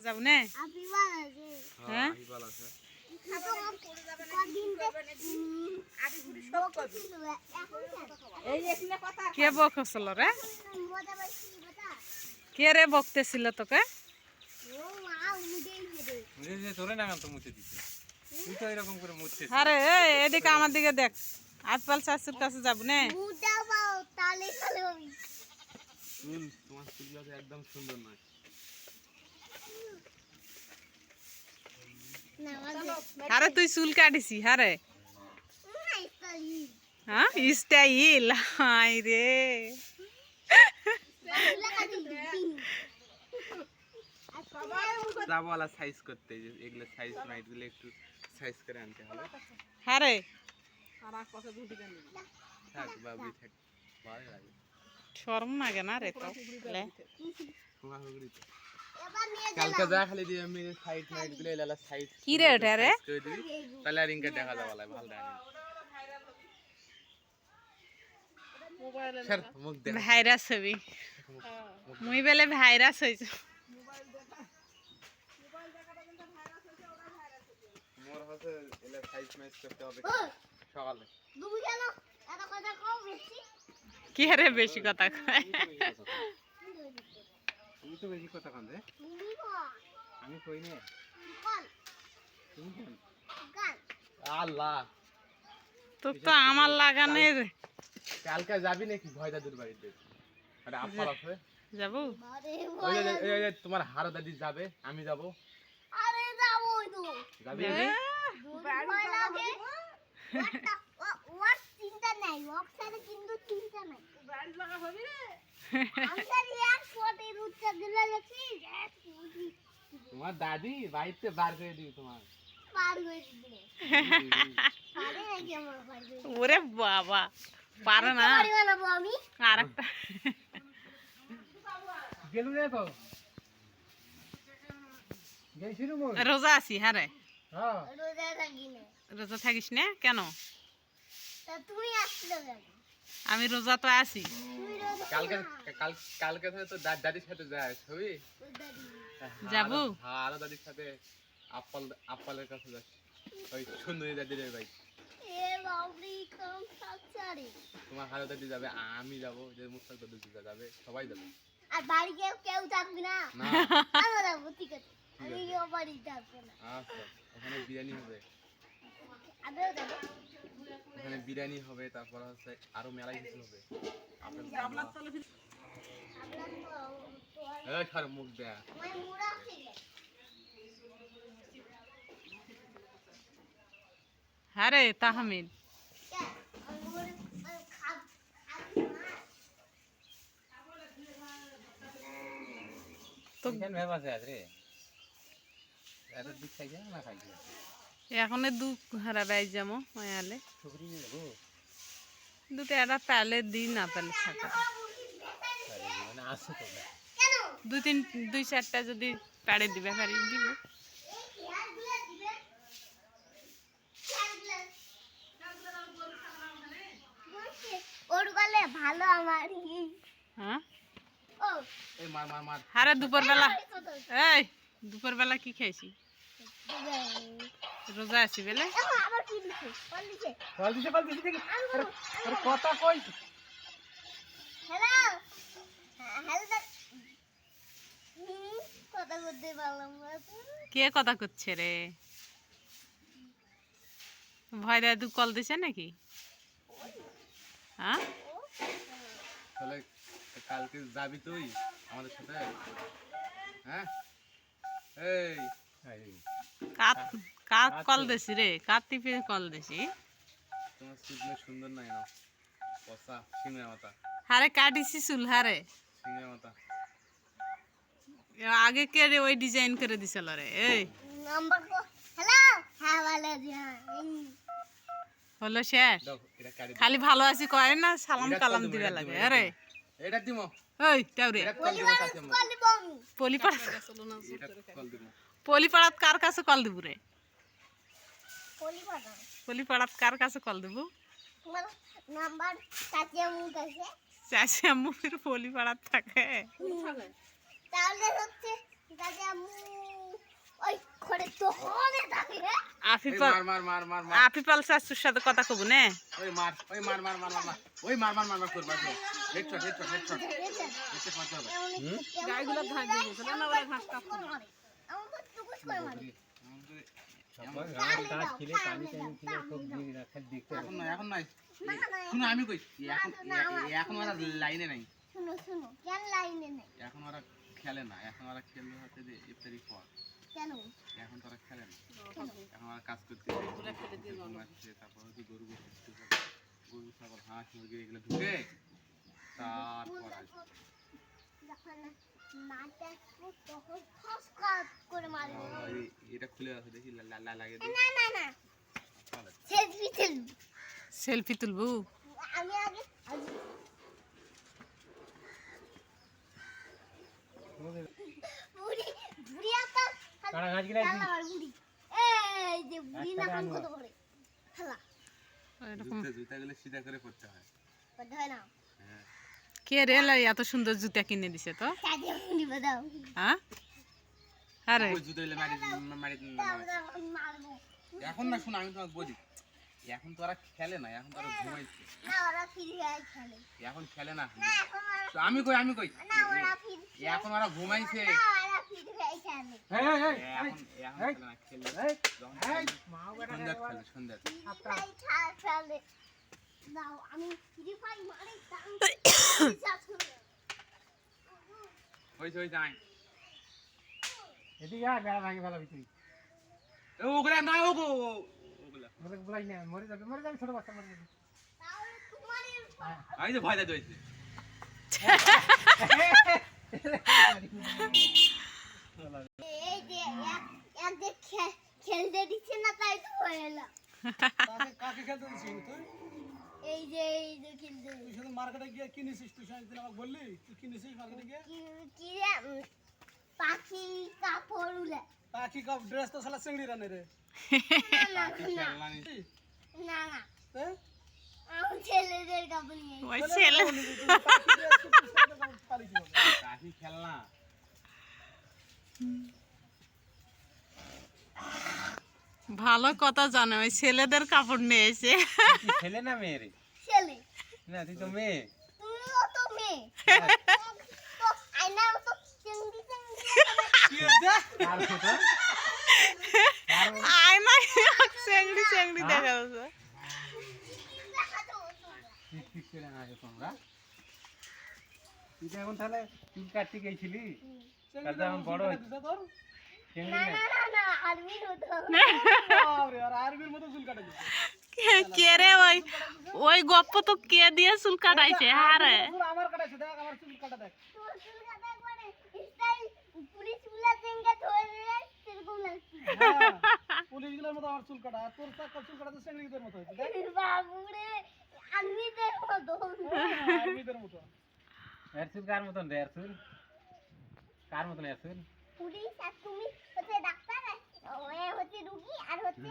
যাব না হ্যাঁ কে বকছিল রে কে রে বকতেছিল তোকে আরে এদিকে আমার দিকে দেখ আজপাল শাশুর কাছে যাবো না একদম সুন্দর নয় আরে তুই চুল কাটিছি হারে হ্যাঁ স্টাইল হাই রে যাবলা সাইজ করতে এগুলো সাইজ না এগুলো একটু সাইজ করে আনতে হবে হারে থাক বাবু থাক ভালো লাগে শরম লাগে না রে তো কালকে যা খালি দিয়ে আমি সাইড নাইট গুলো এলা সাইড কি রে ওটা রে করে দিবি তাহলে আর ইনকা দেখা যাবে ভালো লাগে স্যার মুখ দে ভাইরাস হবি মুই বেলে ভাইরাস হইছ মোর হাতে এলা সাইজ ম্যাচ করতে হবে সকালে দুবি গেল এত কথা কও বেশি কি রে বেশি কথা কয় তুমি তো বেশি কথা কান রে তুমি কো আমি কই না কল তুমি কোন গান আল্লাহ তোর তো আমার লাগানের কালকে যাবি নাকি ভয় দাদুর বাড়িতে আরে আপাল আছে যাবো আরে ওই যে তোমার হারা দাদি যাবে আমি যাব আরে যাবই তো যাবি ভয় লাগে ওর চিন্তা নাই ওর সাথে কিন্তু চিন্তা নাই বাড়ি লাগা হবে রে আমি জানি এক ফটো রুচা দিলে গেছি তোমার দাদি বাড়িতে বার করে দিবি তোমার পার হয়ে দিবে পারে নাকি আমার পার হয়ে ওরে বাবা পারে না পারি বানাবো আমি আরেকটা গেলু রে তো গেছিলু মো রোজা আছি হারে হ্যাঁ রোজা থাকি না রোজা থাকিস না কেন তা তুমি আসলে কেন আমি রোজা তো আছি তুমি রোজা কালকে তো দাদির সাথে যাস হবি যাবো হারা দাদির সাথে আপ্পালের কাছে যাস ওই সুন্দরী দাদির ভাই এ বাবরি কম সাচারি তোমার হারা দাদি যাবে আমি যাব যে মুস্তাক দাদু যাবে সবাই যাবে আর বাড়ি কেউ থাকবে না না আমরা যাবো ঠিক আছে আমি কেউ বাড়ি থাকবো না আচ্ছা ওখানে বিরিয়ানি হবে আমিও যাবো এখানে বিরিয়ানি হবে তারপর হচ্ছে আরো মেলা কিছু হবে আপনার তো এই খার মুখ দেয়া আমার মুড়া ঠিক আছে হারে তাহমিদ তো কেন ভাবাছে আরে এত দিক খাই না খাই এখন দু হারা বাইজ যাবো মায়ালে ছুরি নিয়ে যাবো দুটো একটা পেলে দিই না পেলে থাকা মানে আসছে তো দুই চারটা যদি পেড়ে দিবে পারি দিব ওর গলে ভালো আমার হ্যাঁ ও এই মার মার মার হারে দুপুরবেলা এই দুপুরবেলা কি খাইছি রোজা আছি বেলে আবার কি দিছে কল দিছে দেখি আরে কথা কই হ্যালো হ্যালো কথা বলতে পারলাম না কে কথা করছে রে ভয় দাদু কল দিছে নাকি হ্যাঁ তাহলে কালকে যাবি তুই আমাদের সাথে হ্যাঁ এই কাক কল দিছি রে কার টিপে কল দিছি তোমার চুল সুন্দর নাই না পচা সিংহের মাথা হারে কাটিছি চুল হারে সিংহের মাথা আগে কে রে ওই ডিজাইন করে দিছিল রে এই নাম্বার হ্যালো হ্যাঁ ভালো জি হ্যাঁ হলো শেষ দাও এটা কাটি খালি ভালো আছি কয় না সালাম কালাম দিবে লাগে আরে এটা দিমো ওই তাওরে এটা কল দিমো কাছে মো কল বং পলিপাড়াত এটা কল দিমো পলিপাড়াত কার কাছে কল দিব রে পলি পাটা পলিপাড়াত কার কাছে কল দিব তোমার নাম্বার কাছে মুখ আছে চাচি আম্মু ফির পলিপাড়াত থাকে তাহলে হচ্ছে কাছে মুখ আফিফাল মার মার মার মার মার আফিফাল শাশুর সাথে কথা কব নে ওই মার ওই মার মার মার মার মার ওই মার মার মার মার করবা হেডশট হেডশট হেডশট হেডশট মারতে হবে গাইগুলো ঘাস দিয়ে গেছে না ওরা ঘাস কাটছে না। আমাকে টুকুস করে মারে সবাই গাছ ছিলে পানি টানি ছিলে সব দিয়ে রাখা দেখতে এখন না এখন নাই শুনো আমি কই এখন এখন ওরা লাইনে নাই শুনো শুনো কেন লাইনে নেই এখন ওরা খেলে না এখন ওরা খেলবে হচ্ছে যে ইফতারি পর কেন এখন তো ওরা খেলে না এখন ওরা কাজ করতে ঘুমাচ্ছে তারপর হচ্ছে গরু গরু ছাগল হাঁস মুরগি এগুলো ঢুকে তারপর আসবে যখন মাটা তখন খসখস করে মারবে এটা খুলে আছে দেখি লাগে না না না সেলফি তুলবো সেলফি তুলবো আমি আগে বুড়ি বুড়ি একটা কারা গাছ গিলাই খেলা আর বুড়ি এই যে বুড়ি না কাম কত করে খেলা এরকম জুতাগুলো সিধা করে পড়তে হয় করতে হয় না হ্যাঁ কে রে লাই এত সুন্দর জুতা কিনে দিছে তো কাজে বুড়ি বাদাও হ্যাঁ আরে ওই জুতাগুলো মারি মারবো এখন না শোনো আমি তোমাকে বলি এখন তো ওরা খেলে না এখন তো ওরা ঘুমাইছে না ওরা ফ্রি ফায়ার খেলে এখন খেলে না না এখন তো আমি কই না ওরা ফ্রি এখন ওরা ঘুমাইছে না ওরা ফ্রি ফায়ার খেলে এখন খেলে না খেলে সন্ধ্যা খেলে সন্ধ্যা খেলে দাও আমি ফ্রি ফায়ার মারি হইছে হইছে আই এদিকে আ বেড়া ভাঙি ভালো ভিতরি ওগুলা না ওগুলা বলাই না মরে যাবে ছোট বাচ্চা মরে যাবে তাহলে তোমারই আমি তো ভয় দেয় হইছে এই যে এক যে খেলতে দিচ্ছে না তাই তো হয়ে গেল কাকে খেলতে দিছিস তুই এই যে খেলতে তুই শুধু মার্কেটে গিয়ে কিনেছিস তুই সেদিন আমাকে বললি তুই কিনেছিস মার্কেটে গিয়ে কি রে পাখি কাপড় উলে পাখি কাপ ড্রেস তো শালা চিংড়ি রানে রে না না না হ্যাঁ আমি ছেলেদের কাপড় নিয়ে ওই ছেলে পাখি ড্রেস তুই সাথে পালি কি হবে কাহি খেলনা ভালো কথা জানে ওই ছেলেদের কাপড় নিয়ে এসে ছেলে না মেয়ে রে ছেলে না তুই তো মেয়ে তুমিও তো মেয়ে তো আয়নাও তো চিংড়ি কি হয়েছে আর ছোট আয়না চেংড়ি চেংড়ি দেখা যাচ্ছে ঠিক করে আসো তোমরা তুই তো এখন তাহলে চুল কাটতে গেছিলি তাহলে এখন বড় হয়েছে তোর চিংড়ি না না না না আরবির হতো বাপরে আর আরবির মতো চুল কাটা দিছিস কে রে ওই ওই গপ্প তো কে দিয়ে চুল কাটাইছে আরে চুল আমার কাটাইছে দেখ আমার চুল কাটা দেখ তোর চুল কাটা করে স্টাইল পুলিশ গুলা চেঙ্গা ধরে সেরকম লাগছে হ্যাঁ পুলিশগুলোর মতো আমার চুল কাটা আর তোর চুল কাটা তো চিংড়িদের মতো হয়েছে দেখ বাবুরে আরবিদের মতো আরবিদের মতো এর চুল কার মতন রে এর চুল কার মতন এর চুল পুলিশ আর তুমি হচ্ছে ডাক্তার ওয়ে হচ্ছে রুগী আর হচ্ছে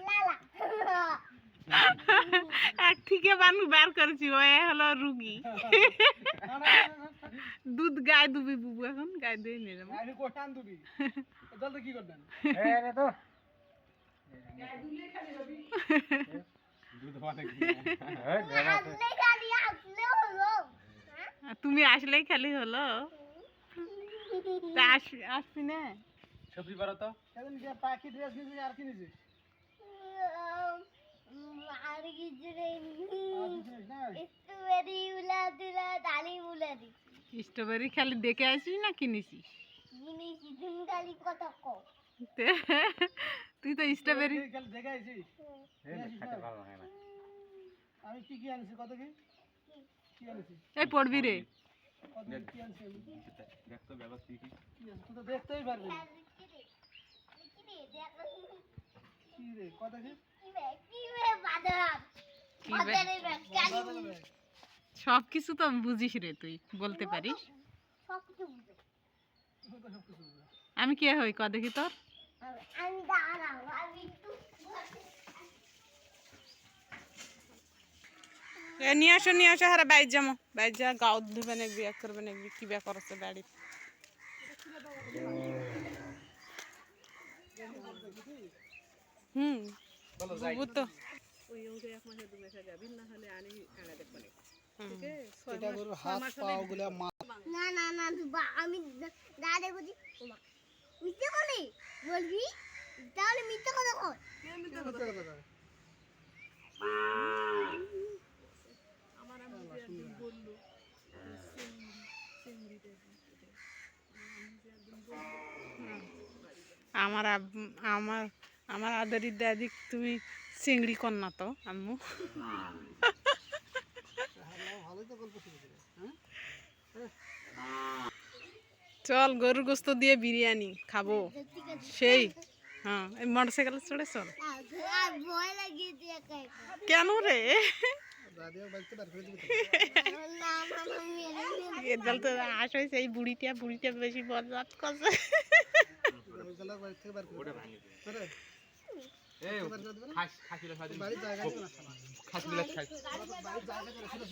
লালা এক থেকে বানু বার করেছি ওই হলো রুগী দুধ গায়ে দুবি বুবু এখন গায়ে দিয়ে নিয়ে যাবো আমি কোটান দুবি জল তো কি করবেন এ রে তো দুধ মানে কি এই বেড়া তো আসলে খালি আসলে হলো আর তুমি আসলেই খালি হলো তা আসবি না সবজি পারো তো সেদিন যে পাখি ড্রেস নিয়েছিস আর কি নিয়েছিস আর কিছু নেই আর কিছু নিস না স্ট্রবেরি উলা দিলা ডালি উলা দি স্ট্রবেরি খালি দেখে আসিস না কিনেছিস জিনিস তুমি খালি কত কো তুই তো স্ট্রবেরি খালি দেখে আইছিস এই না, খেতে ভালো হয় না আমি কি আনছি কত কি কি আনছি এই পড়বি রে কত কি আনছি আমি? দেখ তো ব্যবস্থা কি কি আনছি? তুই তো দেখতেই পারবি না। কি রে কত কি বাজারের ব্যাগ কালি বাজারে ব্যাগ। সব কিছু তো বুঝিস রে তুই বলতে পারিস সব কিছু বুঝো তুই তো সব কিছু বুঝিস। আমি কে হই ক দেখি তোর আমি দাঁড়াও আমি একটু নিয়ে আসো হারা বাইর যাবো বাইর যা গাও ধুবে নাকবি এক করবে নাকবি কি বে করছে বাড়ি হুম চলো যাই বুবু তো এটা গরুর হাত পা গুলা না না না আমি দাদা বলছি ওমা মিথ্যে বলি বলবি তাহলে মিথ্যে কথা কর আমার আমার আমার আদরির দাদি তুমি চিংড়ি কর না তো আম্মু ভালোই তো গল্প শুরু করে হ্যাঁ চল গরুর গোস্ত দিয়ে বিরিয়ানি খাবো সেই হ্যাঁ এই মোটরসাইকেলে চড়ে চল আর ভয় লাগিয়ে দিয়ে একা একা কেন রে দাদিও বাড়িতে বার করে দিবে না মামা মেরে এর জল তো আস হয়েছে এই বুড়িটা বেশি বরজাত করছে ওইগুলা বাড়ি থেকে বার করে ওটা ভাঙে দে। আরে এই বার করে দিবে না খাসিগুলো সারাদিন বাড়ির জায়গা নিয়ে না খাসিগুলো খাই বাড়ির জায়গা করে ছিল